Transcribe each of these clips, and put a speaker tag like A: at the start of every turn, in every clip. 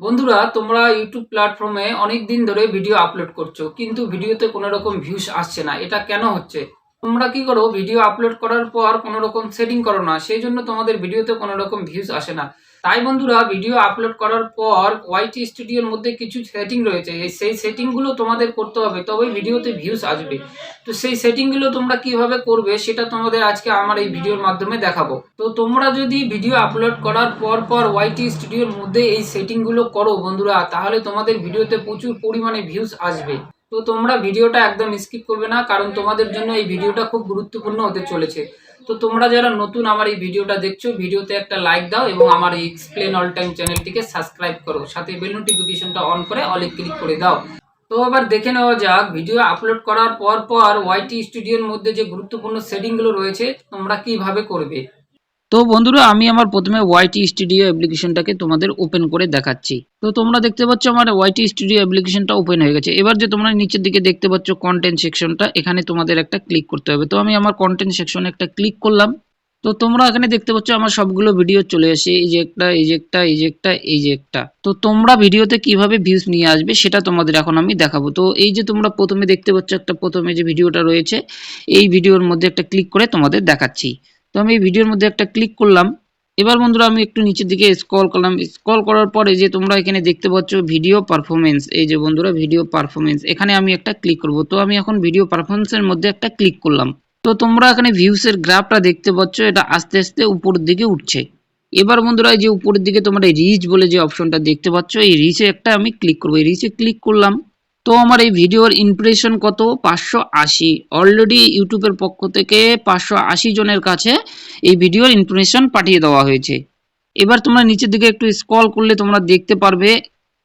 A: বন্ধুরা, তোমরা ইউটিউব প্ল্যাটফর্মে অনেক দিন ধরে ভিডিও আপলোড করছো, কিন্তু ভিডিওতে কোনো রকম ভিউস আসছে না। এটা কেন হচ্ছে? তোমরা কি করো, ভিডিও আপলোড করার পর কোনো রকম সেটিং করো না, সেই জন্য তোমাদের ভিডিওতে কোনো রকম ভিউস আসে না। তাই বন্ধুরা, ভিডিও আপলোড করার পর ওয়াইটি স্টুডিওর মধ্যে কিছু সেটিং রয়েছে, সেই সেটিংগুলো তোমাদের করতে হবে, তবেই ভিডিওতে ভিউস আসবে। তো সেই সেটিংগুলো তোমরা কিভাবে করবে সেটা তোমাদের আজকে আমার এই ভিডিওর মাধ্যমে দেখাবো। তো তোমরা যদি ভিডিও আপলোড করার পর ওয়াইটি স্টুডিওর মধ্যে এই সেটিংগুলো করো বন্ধুরা, তাহলে তোমাদের ভিডিওতে প্রচুর পরিমাণে ভিউস আসবে। তো তোমরা ভিডিওটা একদম স্কিপ করবে না, কারণ তোমাদের জন্য এই ভিডিওটা খুব গুরুত্বপূর্ণ হতে চলেছে। তো তোমরা যারা নতুন আমার এই ভিডিওটা দেখছো, ভিডিওতে একটা লাইক দাও এবং আমার এই এক্সপ্লেন অল টাইম চ্যানেলটিকে সাবস্ক্রাইব করো, সাথে বেল নোটিফিকেশনটা অন করে অলে ক্লিক করে দাও। তো আবার দেখে নেওয়া যাক, ভিডিও আপলোড করার পর ওয়াইটি স্টুডিওর মধ্যে যে গুরুত্বপূর্ণ সেটিংগুলো রয়েছে তোমরা কিভাবে করবে। তো বন্ধুরা, আমি আমার প্রথমে ওয়াইটি স্টুডিও অ্যাপ্লিকেশনটাকে তোমাদের ওপেন করে দেখাচ্ছি। তো তোমরা দেখতে পাচ্ছ আমার ওয়াইটি স্টুডিও অ্যাপ্লিকেশনটা ওপেন হয়ে গেছে। এবার যে তোমরা নিচের দিকে দেখতে পাচ্ছ কন্টেন্ট সেকশনটা, এখানে তোমাদের একটা ক্লিক করতে হবে। তো আমি আমার কন্টেন্ট সেকশনে একটা ক্লিক করলাম। তো তোমরা এখানে দেখতে পাচ্ছ আমার সবগুলো ভিডিও চলে আসে, এই যে একটা, এই যে একটা, এই যে একটা, এই যে একটা। তো তোমরা ভিডিওতে কিভাবে ভিউজ নিয়ে আসবে সেটা তোমাদের এখন আমি দেখাবো। তো এই যে তোমরা প্রথমে দেখতে পাচ্ছ একটা, প্রথমে যে ভিডিওটা রয়েছে, এই ভিডিওর মধ্যে একটা ক্লিক করে তোমাদের দেখাচ্ছি। তো আমি এই ভিডিওর মধ্যে একটা ক্লিক করলাম। এবার বন্ধুরা আমি একটু নিচের দিকে স্ক্রল করলাম। স্ক্রল করার পরে যে তোমরা এখানে দেখতে পাচ্ছ ভিডিও পারফরমেন্স, এই যে বন্ধুরা ভিডিও পারফরমেন্স, এখানে আমি একটা ক্লিক করব। তো আমি এখন ভিডিও পারফরমেন্সের মধ্যে একটা ক্লিক করলাম। তো তোমরা এখানে ভিউসের গ্রাফটা দেখতে পাচ্ছ, এটা আস্তে আস্তে উপরের দিকে উঠছে। এবার বন্ধুরা এই যে উপরের দিকে তোমরা রিচ বলে যে অপশনটা দেখতে পাচ্ছ, এই রিচে একটা আমি ক্লিক করবো। এই রিচে ক্লিক করলাম। তো আমার এই ভিডিওর ইমপ্রেশন কত? 580। অলরেডি ইউটিউবের পক্ষ থেকে 580 জনের কাছে এই ভিডিওর ইনফরমেশন পাঠিয়ে দেওয়া হয়েছে। এবার তোমরা নিচের দিকে একটু স্ক্রল করলে তোমরা দেখতে পারবে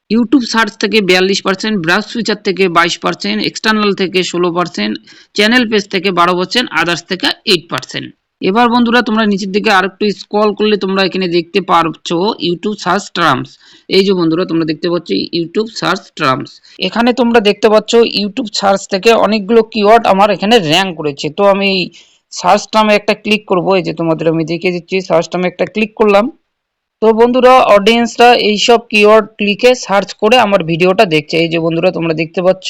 A: ইউটিউব সার্চ থেকে 42%, ব্রাউজ ফিচার থেকে 22%, এক্সটার্নাল থেকে 16%, চ্যানেল পেজ থেকে 12%, আদার্স থেকে 8%। এবার বন্ধুরা তোমরা নিচের দিকে আর একটু স্ক্রল করলে তোমরা এখানে দেখতে পারছো ইউটিউব সার্চ টার্মস। এই যে বন্ধুরা তোমরা দেখতে পাচ্ছ ইউটিউব সার্চ টার্মস, এখানে তোমরা দেখতে পাচ্ছ ইউটিউব সার্চ থেকে অনেকগুলো কিওয়ার্ড আমার এখানে র্যাঙ্ক করেছে। তো আমি সার্চ টার্মে একটা ক্লিক করব। এই যে তোমাদের আমি দেখিয়ে দিচ্ছি, সার্চ টার্মে একটা ক্লিক করলাম। তো বন্ধুরা অডিয়েন্সরা এইসব কিওয়ার্ড লিখে সার্চ করে আমার ভিডিওটা দেখছে। এই যে বন্ধুরা তোমরা দেখতে পাচ্ছ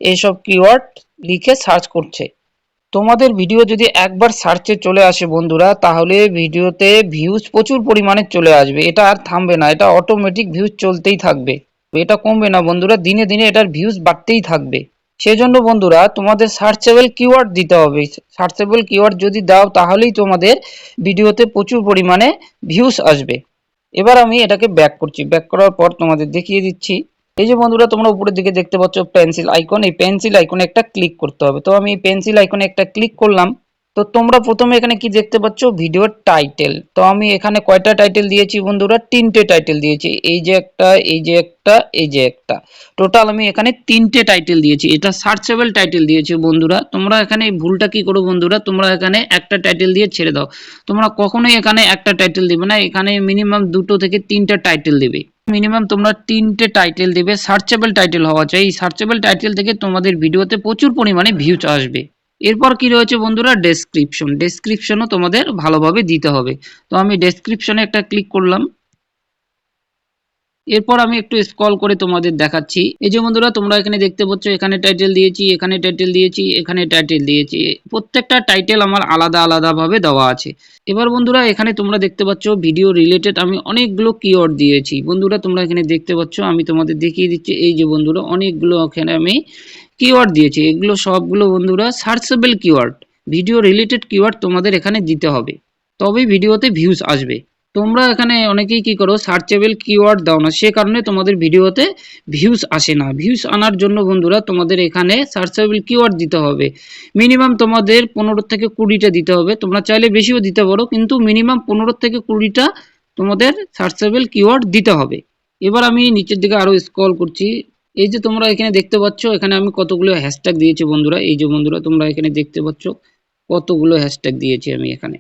A: এইসব কিওয়ার্ড লিখে সার্চ করছে। তোমাদের ভিডিও যদি একবার সার্চে চলে আসে বন্ধুরা, তাহলে ভিডিওতে ভিউজ প্রচুর পরিমাণে চলে আসবে। এটা আর থামবে না, এটা অটোমেটিক ভিউজ চলতেই থাকবে, এটা কমবে না বন্ধুরা, দিনে দিনে এটার ভিউজ বাড়তেই থাকবে। সেজন্য বন্ধুরা তোমাদের সার্চেবল কিওয়ার্ড দিতে হবে। সার্চেবল কিওয়ার্ড যদি দাও তাহলেই তোমাদের ভিডিওতে প্রচুর পরিমাণে ভিউজ আসবে। এবার আমি এটাকে ব্যাক করছি। ব্যাক করার পর তোমাদের দেখিয়ে দিচ্ছি। এই যে বন্ধুরা তোমরা উপরের দিকে দেখতে পাচ্ছ পেন্সিল আইকন, এই পেন্সিল আইকনে একটা ক্লিক করতে হবে। তো আমি এই পেন্সিল আইকনে একটা ক্লিক করলাম। তো তোমরা প্রথমে এখানে কি দেখতে পাচ্ছ ভিডিওর টাইটেল। তো আমি এখানে কয়টা টাইটেল দিয়েছি বন্ধুরা? 3টে টাইটেল দিয়েছি। এই যে একটা, এই যে একটা, এই যে একটা, টোটাল আমি এখানে 3টে টাইটেল দিয়েছি। এটা সার্চেবল টাইটেল দিয়েছি বন্ধুরা। তোমরা এখানে ভুলটা কি করো বন্ধুরা, তোমরা এখানে একটা টাইটেল দিয়ে ছেড়ে দাও। তোমরা কখনোই এখানে একটা টাইটেল দিবে না, এখানে মিনিমাম 2টো থেকে 3টা টাইটেল দিবে। মিনিমাম তোমরা 3টে টাইটেল দেবে, সার্চেবল টাইটেল হওয়া চাই। এই সার্চেবল টাইটেল থেকে তোমাদের ভিডিওতে প্রচুর পরিমাণে ভিউজ আসবে। এরপর কি রয়েছে বন্ধুরা? ডেসক্রিপশন। ডেসক্রিপশনও তোমাদের ভালোভাবে দিতে হবে। তো আমি ডেসক্রিপশনে একটা ক্লিক করলাম। এরপর আমি একটু স্ক্রল করে তোমাদের দেখাচ্ছি। এই যে বন্ধুরা তোমরা এখানে দেখতে পাচ্ছ, এখানে টাইটেল দিয়েছি, এখানে টাইটেল দিয়েছি, এখানে টাইটেল দিয়েছি। প্রত্যেকটা টাইটেল আমার আলাদা আলাদা ভাবে দেওয়া আছে। এবার বন্ধুরা এখানে তোমরা দেখতে পাচ্ছ ভিডিও রিলেটেড আমি অনেকগুলো কিওয়ার্ড দিয়েছি। বন্ধুরা তোমরা এখানে দেখতে পাচ্ছ, আমি তোমাদের দেখিয়ে দিচ্ছি। এই যে বন্ধুরা অনেকগুলো এখানে আমি কিওয়ার্ড দিয়েছি। এগুলো সবগুলো বন্ধুরা searchable keyword. Video related keyword তোমাদের এখানে দিতে হবে, তবেই ভিডিওতে ভিউজ আসবে। তোমরা এখানে অনেকেই কি করো, সার্চেবল কিওয়ার্ড দাও না, সে কারণে তোমাদের ভিডিওতে ভিউজ আসে না। ভিউজ আনার জন্য বন্ধুরা তোমাদের এখানে সার্চেবল কিওয়ার্ড দিতে হবে। মিনিমাম তোমাদের 15 থেকে 20টা দিতে হবে। তোমরা চাইলে বেশিও দিতে পারো, কিন্তু মিনিমাম 15 থেকে 20টা তোমাদের সার্চেবল কিওয়ার্ড দিতে হবে। এবার আমি নিচের দিকে আরো স্ক্রল করছি। এই যে তোমরা এখানে দেখতে পাচ্ছ, এখানে আমি কতগুলো হ্যাশট্যাগ দিয়েছি বন্ধুরা। এই যে বন্ধুরা তোমরা এখানে দেখতে পাচ্ছ কতগুলো হ্যাশট্যাগ দিয়েছি আমি এখানে।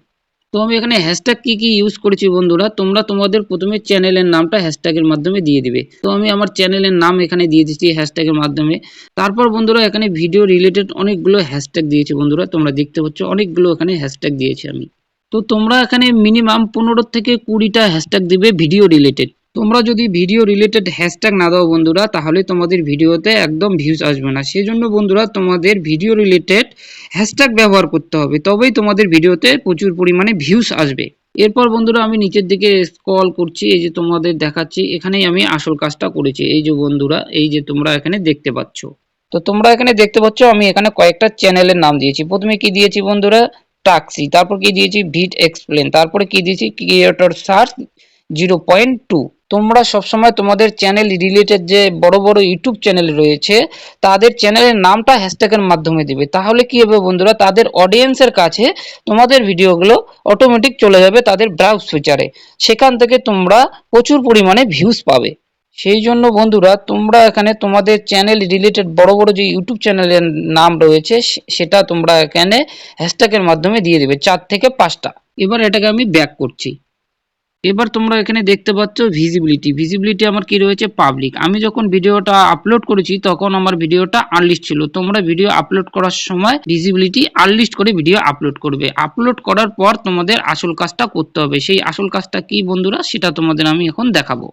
A: তো আমি এখানে হ্যাশট্যাগ কি কি ইউজ করেছি বন্ধুরা, তোমরা তোমাদের প্রথমে চ্যানেলের নামটা হ্যাশট্যাগের মাধ্যমে দিয়ে দিবে। তো আমি আমার চ্যানেলের নাম এখানে দিয়ে দিচ্ছি হ্যাশট্যাগের মাধ্যমে। তারপর বন্ধুরা এখানে ভিডিও রিলেটেড অনেকগুলো হ্যাশট্যাগ দিয়েছি বন্ধুরা, তোমরা দেখতে পাচ্ছ অনেকগুলো এখানে হ্যাশট্যাগ দিয়েছি আমি। তো তোমরা এখানে মিনিমাম 15 থেকে 20টা হ্যাশট্যাগ দিবে ভিডিও রিলেটেড। তোমরা যদি ভিডিও রিলেটেড হ্যাশট্যাগ না দাও বন্ধুরা, তাহলে তোমাদের ভিডিওতে একদম ভিউজ আসবে না। সেই জন্য বন্ধুরা তোমাদের ভিডিও রিলেটেড হ্যাশট্যাগ ব্যবহার করতে হবে, তবেই তোমাদের ভিডিওতে প্রচুর পরিমাণে ভিউজ আসবে। এরপর বন্ধুরা আমি নিচের দিকে স্ক্রল করছি, এই যে তোমাদের দেখাচ্ছি, এখানেই আমি আসল কাজটা করেছি। এই যে বন্ধুরা, এই যে তোমরা এখানে দেখতে পাচ্ছ, তো তোমরা এখানে দেখতে পাচ্ছ আমি এখানে কয়েকটা চ্যানেলের নাম দিয়েছি। প্রথমে কি দিয়েছি বন্ধুরা, টাক্সি, তারপর কি দিয়েছি ভিড এক্সপ্লেন, তারপরে কি দিয়েছি ক্রিয়েটর সার্চ 0.2। তোমরা সবসময় তোমাদের চ্যানেল রিলেটেড যে বড় বড় ইউটিউব চ্যানেল রয়েছে তাদের চ্যানেলের নামটা হ্যাশট্যাগের মাধ্যমে দিবে। তাহলে কি হবে বন্ধুরা, তাদের অডিয়েন্সের কাছে তোমাদের ভিডিওগুলো অটোমেটিক চলে যাবে তাদের ব্রাউজ ফিচারে, সেখান থেকে তোমরা প্রচুর পরিমাণে ভিউজ পাবে। সেই জন্য বন্ধুরা তোমরা এখানে তোমাদের চ্যানেল রিলেটেড বড় বড় যে ইউটিউব চ্যানেলের নাম রয়েছে সেটা তোমরা এখানে হ্যাশট্যাগের মাধ্যমে দিয়ে দেবে 4 থেকে 5টা। এবার এটাকে আমি ব্যাক করছি। এবার তোমরা এখানে দেখতে পাচ্ছ ভিজিবিলিটি আমার কি রয়েছে, পাবলিক। আমি যখন ভিডিওটা আপলোড করেছি তখন আমার ভিডিওটা আনলিস্ট ছিল। তোমরা ভিডিও আপলোড করার সময় ভিজিবিলিটি আনলিস্ট করে ভিডিও আপলোড করবে। আপলোড করার পর তোমাদের আসল কাজটা করতে হবে। সেই আসল কাজটা কি বন্ধুরা, সেটা তোমাদের আমি এখন দেখাবো।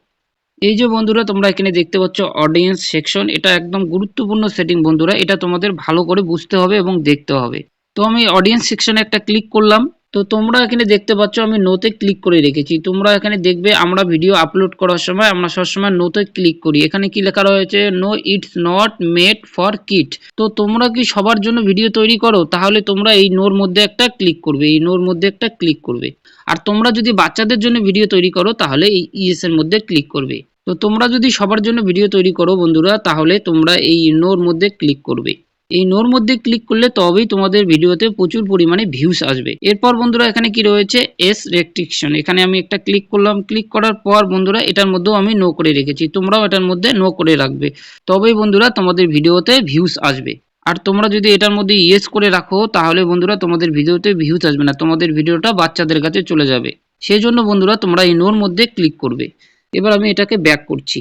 A: এই যে বন্ধুরা তোমরা এখানে দেখতে পাচ্ছ অডিয়েন্স সেকশন, এটা একদম গুরুত্বপূর্ণ সেটিং বন্ধুরা, এটা তোমাদের ভালো করে বুঝতে হবে এবং দেখতে হবে। তো আমি অডিয়েন্স সেকশনে একটা ক্লিক করলাম। তো তোমরা এখানে দেখতে পাচ্ছ আমি নোতে ক্লিক করে রেখেছি। তোমরা এখানে দেখবে আমরা ভিডিও আপলোড করার সময় আমরা সবসময় নোতে ক্লিক করি। এখানে কি লেখা রয়েছে, no it's not made for kid. তো তোমরা কি সবার জন্য ভিডিও তৈরি করো, তাহলে তোমরা এই নোর মধ্যে একটা ক্লিক করবে, এই নোর মধ্যে একটা ক্লিক করবে। আর তোমরা যদি বাচ্চাদের জন্য ভিডিও তৈরি করো তাহলে এই ইয়েস এর মধ্যে ক্লিক করবে। তো তোমরা যদি সবার জন্য ভিডিও তৈরি করো বন্ধুরা, তাহলে তোমরা এই নোর মধ্যে ক্লিক করবে। এই নোর মধ্যে ক্লিক করলে তবেই তোমাদের ভিডিওতে প্রচুর পরিমাণে ভিউজ আসবে। এরপর বন্ধুরা এখানে কি রয়েছে, এস রেস্ট্রিকশন, এখানে আমি একটা ক্লিক করলাম। ক্লিক করার পর বন্ধুরা এটার মধ্যেও আমি নো করে রেখেছি, তোমরাও এটার মধ্যে নো করে রাখবে, তবেই বন্ধুরা তোমাদের ভিডিওতে ভিউজ আসবে। আর তোমরা যদি এটার মধ্যে ইয়েস করে রাখো তাহলে বন্ধুরা তোমাদের ভিডিওতে ভিউজ আসবে না, তোমাদের ভিডিওটা বাচ্চাদের কাছে চলে যাবে। সেই জন্য বন্ধুরা তোমরা এই নোর মধ্যে ক্লিক করবে। এবার আমি এটাকে ব্যাক করছি।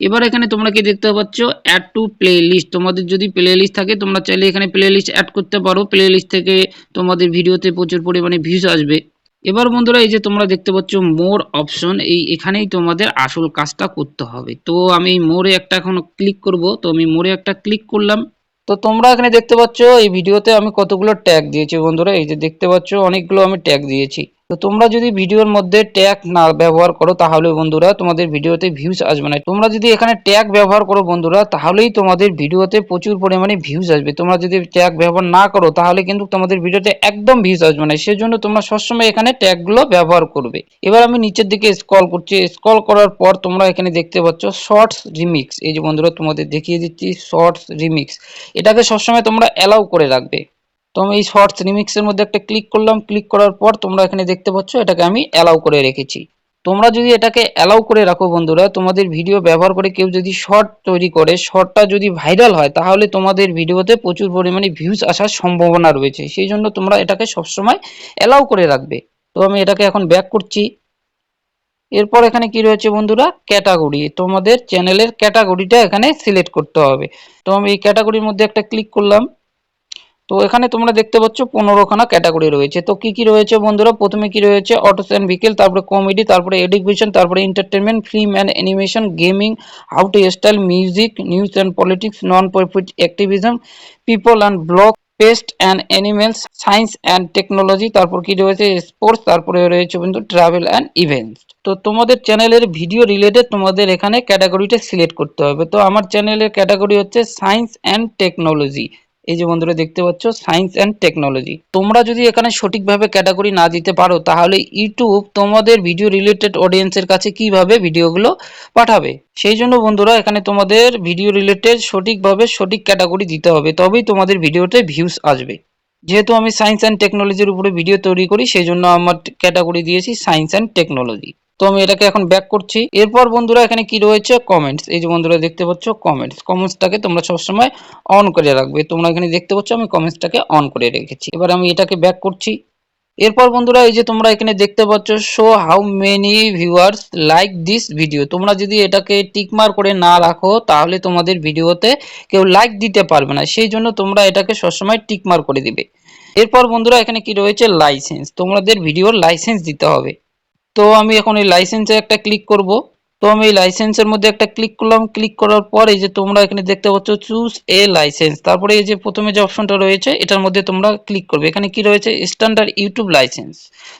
A: এবার এখানে তোমরা কি দেখতে পাচ্ছ, অ্যাড টু প্লে লিস্ট। তোমাদের যদি প্লে লিস্ট থাকে তোমরা চাইলে এখানে প্লে লিস্ট অ্যাড করতে পারো। প্লে লিস্ট থেকে তোমাদের ভিডিওতে প্রচুর পরিমাণে ভিউজ আসবে। এবার বন্ধুরা এই যে তোমরা দেখতে পাচ্ছ মোর অপশন, এই এখানেই তোমাদের আসল কাজটা করতে হবে। তো আমি মোরে একটা এখন ক্লিক করব। তো আমি মোরে একটা ক্লিক করলাম। তো তোমরা এখানে দেখতে পাচ্ছ এই ভিডিওতে আমি কতগুলো ট্যাগ দিয়েছি বন্ধুরা, এই যে দেখতে পাচ্ছ অনেকগুলো আমি ট্যাগ দিয়েছি। তো তোমরা যদি ভিডিওর মধ্যে ট্যাগ না ব্যবহার করো তাহলে বন্ধুরা তোমাদের ভিডিওতে ভিউজ আসবে না। তোমরা যদি এখানে ট্যাগ ব্যবহার করো বন্ধুরা, তাহলেই তোমাদের ভিডিওতে প্রচুর পরিমাণে ভিউজ আসবে। তোমরা যদি ট্যাগ ব্যবহার না করো তাহলে কিন্তু তোমাদের ভিডিওতে একদম ভিউজ আসবে না। সেজন্য তোমরা সবসময় এখানে ট্যাগগুলো ব্যবহার করবে। এবার আমি নিচের দিকে স্ক্রল করছি। স্ক্রল করার পর তোমরা এখানে দেখতে পাচ্ছ শর্টস রিমিক্স। এই যে বন্ধুরা তোমাদের দেখিয়ে দিচ্ছি শর্টস রিমিক্স, এটাকে সবসময় তোমরা অ্যালাউ করে রাখবে। তো আমি এই শর্টস রিমিক্সের মধ্যে একটা ক্লিক করলাম। ক্লিক করার পর তোমরা এখানে দেখতে পাচ্ছ এটাকে আমি অ্যালাউ করে রেখেছি। তোমরা যদি এটাকে অ্যালাউ করে রাখো বন্ধুরা, তোমাদের ভিডিও ব্যবহার করে কেউ যদি শর্ট তৈরি করে, শর্টটা যদি ভাইরাল হয় তাহলে তোমাদের ভিডিওতে প্রচুর পরিমাণে ভিউজ আসার সম্ভাবনা রয়েছে। সেই জন্য তোমরা এটাকে সবসময় অ্যালাউ করে রাখবে। তো আমি এটাকে এখন ব্যাক করছি। এরপর এখানে কি রয়েছে বন্ধুরা, ক্যাটাগরি। তোমাদের চ্যানেলের ক্যাটাগরিটা এখানে সিলেক্ট করতে হবে। তো আমি এই ক্যাটাগরির মধ্যে একটা ক্লিক করলাম। তো এখানে তোমরা দেখতে পাচ্ছ 15খানা ক্যাটাগরি রয়েছে। তো কি কি রয়েছে বন্ধুরা, প্রথমে কি রয়েছে, অটোস অ্যান্ড ভেহিকেল, তারপরে কমেডি, তারপরে এডুকেশন, তারপরে entertainment, film and animation, gaming, how to style, music, news and politics, non profit activism, people and blog, পেস্ট and animals, science and technology, তারপর কি রয়েছে স্পোর্টস, তারপরে রয়েছে বন্ধু ট্রাভেল অ্যান্ড ইভেন্টস। তো তোমাদের চ্যানেলের ভিডিও রিলেটেড তোমাদের এখানে ক্যাটাগরিটা সিলেক্ট করতে হবে। তো আমার চ্যানেলের ক্যাটাগরি হচ্ছে সায়েন্স অ্যান্ড টেকনোলজি। এই যে বন্ধুরা দেখতে পাচ্ছ সায়েন্স অ্যান্ড টেকনোলজি। তোমরা যদি এখানে সঠিকভাবে ক্যাটাগরি না দিতে পারো তাহলে ইউটিউব তোমাদের ভিডিও রিলেটেড অডিয়েন্সের কাছে কিভাবে ভিডিওগুলো পাঠাবে। সেই জন্য বন্ধুরা এখানে তোমাদের ভিডিও রিলেটেড সঠিকভাবে সঠিক ক্যাটাগরি দিতে হবে, তবেই তোমাদের ভিডিওতে ভিউজ আসবে। যেহেতু আমি সায়েন্স অ্যান্ড টেকনোলজির উপরে ভিডিও তৈরি করি সেই জন্য আমার ক্যাটাগরি দিয়েছি সায়েন্স অ্যান্ড টেকনোলজি। তো আমি এটাকে এখন ব্যাক করছি। এরপর বন্ধুরা এখানে কি রয়েছে, কমেন্টস। এই যে বন্ধুরা দেখতে পাচ্ছ কমেন্টসটাকে তোমরা সবসময় অন করে রাখবে। তোমরা এখানে দেখতে পাচ্ছ আমি কমেন্টসটাকে অন করে রেখেছি। এবার আমি এটাকে ব্যাক করছি। এরপর বন্ধুরা এই যে তোমরা এখানে দেখতে পাচ্ছ show how many viewers like this video. তোমরা যদি এটাকে টিকমার করে না রাখো তাহলে তোমাদের ভিডিওতে কেউ লাইক দিতে পারবে না। সেই জন্য তোমরা এটাকে সবসময় টিকমার করে দিবে। এরপর বন্ধুরা এখানে কি রয়েছে, লাইসেন্স। তোমাদের ভিডিওর লাইসেন্স দিতে হবে। তো আমি এখন এই লাইসেন্সে একটা ক্লিক করব।
B: তো আমি এই লাইসেন্সের মধ্যে একটা ক্লিক করলাম, ক্লিক করার পর এই যে তোমরা এখানে দেখতে পাচ্ছ চুজ এ লাইসেন্স, তারপরে এই যে প্রথমে যে অপশনটা রয়েছে এটার মধ্যে তোমরা ক্লিক করবে। এখানে কি রয়েছে স্ট্যান্ডার্ড ইউটিউব লাইসেন্স।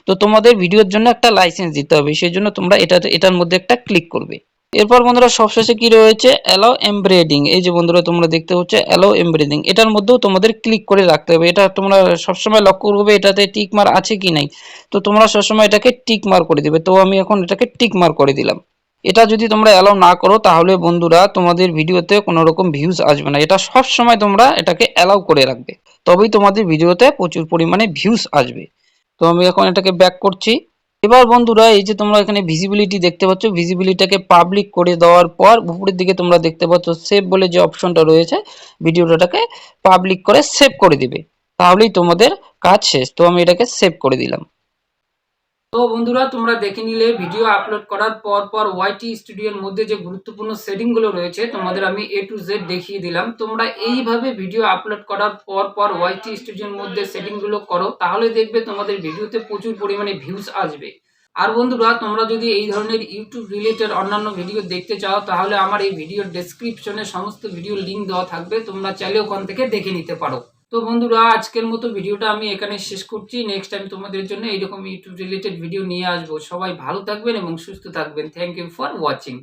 B: তো তোমাদের ভিডিওর জন্য একটা লাইসেন্স দিতে হবে, সেই জন্য তোমরা এটার মধ্যে একটা ক্লিক করবে। এরপর বন্ধুরা সবশেষে কি রয়েছে অ্যালাউ এমব্রেডিং, এই যে বন্ধুরা তোমরা দেখতে পাচ্ছ অ্যালাউ এমব্রেডিং, এটার মধ্যেও তোমাদের ক্লিক করে রাখতে হবে। এটা তোমরা সবসময় লক্ষ্য করবে এটাতে টিক মার আছে কি নাই। তো তোমরা সবসময় এটাকে টিক মার করে দিবে। তো আমি এখন এটাকে টিক মার করে দিলাম। এটা যদি তোমরা অ্যালাউ না করো তাহলে বন্ধুরা তোমাদের ভিডিওতে কোনো রকম ভিউজ আসবে না। এটা সব সময় তোমরা এটাকে অ্যালাউ করে রাখবে, তবেই তোমাদের ভিডিওতে প্রচুর পরিমাণে ভিউজ আসবে। তো আমি এখন এটাকে ব্যাক করছি। এবার বন্ধুরা এই যে তোমরা এখানে ভিজিবিলিটি দেখতে পাচ্ছ, ভিজিবিলিটিটাকে পাবলিক করে দেওয়ার পর উপরের দিকে তোমরা দেখতে পাচ্ছ সেভ বলে যে অপশনটা রয়েছে, ভিডিওটাকে পাবলিক করে সেভ করে দিবে, তাহলেই তোমাদের কাজ শেষ। তো আমি এটাকে সেভ করে দিলাম।
A: তো বন্ধুরা তোমরা দেখে নিলে ভিডিও আপলোড করার পর পর ওয়াইটি স্টুডিওর মধ্যে যে গুরুত্বপূর্ণ সেটিং গুলো রয়েছে তোমাদের আমি এ টু জেড দেখিয়ে দিলাম। তোমরা এইভাবে ভিডিও আপলোড করার পর পর ওয়াইটি স্টুডিওর মধ্যে সেটিং গুলো করো, তাহলে দেখবে তোমাদের ভিডিওতে প্রচুর পরিমাণে ভিউজ আসবে। আর বন্ধুরা তোমরা যদি এই ধরনের ইউটিউব রিলেটেড অন্যান্য ভিডিও দেখতে চাও তাহলে আমার এই ভিডিওর ডেসক্রিপশনে সমস্ত ভিডিও লিঙ্ক দেওয়া থাকবে, তোমরা চাইলে ওখান থেকে দেখে নিতে পারো। তো বন্ধুরা আজকের মতো ভিডিওটা আমি এখানে শেষ করছি। নেক্সট টাইম তোমাদের জন্য এইরকম ইউটিউব রিলেটেড ভিডিও নিয়ে আসবো। সবাই ভালো থাকবেন এবং সুস্থ থাকবেন। Thank you for watching.